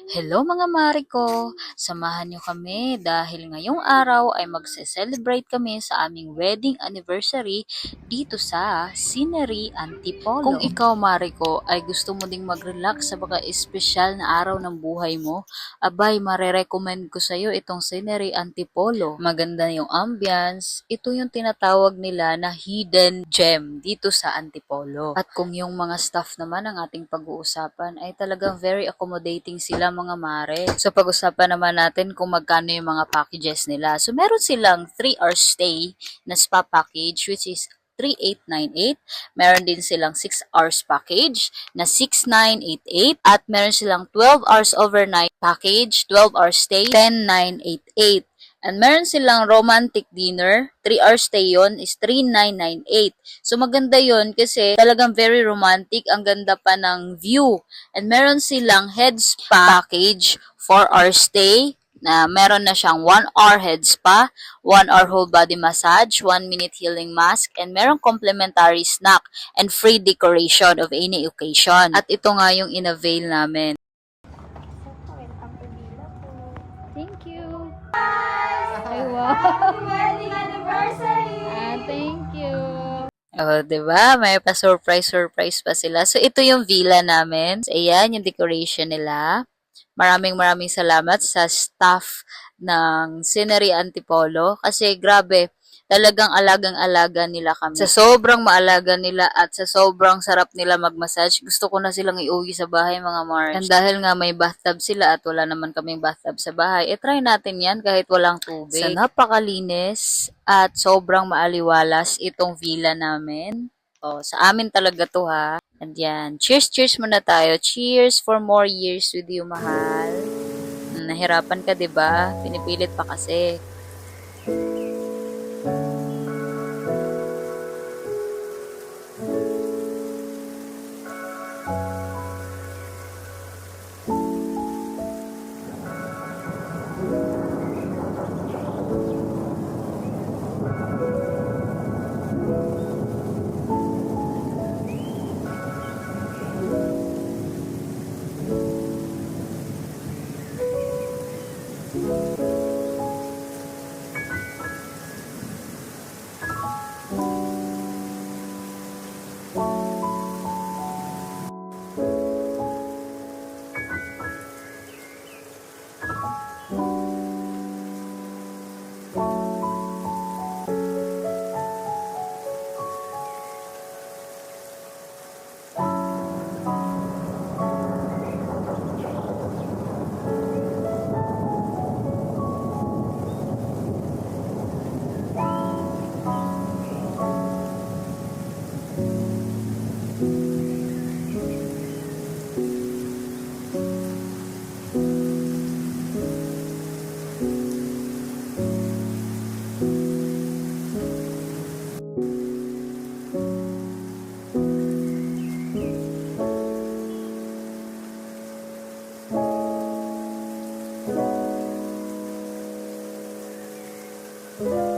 Hello mga mare ko! Samahan niyo kami dahil ngayong araw ay magse-celebrate kami sa aming wedding anniversary dito sa Scenery Antipolo. Kung ikaw mare ko ay gusto mo ding mag-relax sa baka espesyal na araw ng buhay mo, abay marerecommend ko sa iyo itong Scenery Antipolo. Maganda yung ambience, ito yung tinatawag nila na hidden gem dito sa Antipolo. At kung yung mga staff naman ang ating pag-uusapan ay talagang very accommodating sila mga mare. So pag-usapan naman natin kung magkano yung mga packages nila. So meron silang 3-hour stay na spa package which is 3,898. Meron din silang 6 hours package na 6,988 at meron silang 12 hours overnight package, 12 hours stay, 10,988. And meron silang romantic dinner, 3 hours stay yon is 3,998. So maganda yon kasi talagang very romantic, ang ganda pa ng view. And meron silang head spa package, 4 hours stay, na meron na siyang 1 hour head spa, 1 hour whole body massage, 1 minute healing mask, and merong complimentary snack and free decoration of any occasion. At ito nga yung in-avail namin. Thank you. Ay, wow. Happy wedding anniversary! Thank you. Oh, 'di ba? May pa-surprise pa sila. So ito yung villa namin. So ayan yung decoration nila. Maraming salamat sa staff ng Scenery Antipolo kasi grabe, talagang alagang-alaga nila kami. Sa sobrang maalaga nila at sa sobrang sarap nila mag-massage, gusto ko na silang iuwi sa bahay mga Mars. And dahil nga may bathtub sila at wala naman kaming bathtub sa bahay, try natin yan kahit walang tubig. Sa napakalinis at sobrang maaliwalas itong villa namin. Oh, sa amin talaga to ha. And yan. Cheers muna tayo. Cheers for more years with you, mahal. Nahirapan ka, 'di ba? Pinipilit pa kasi. Thank you.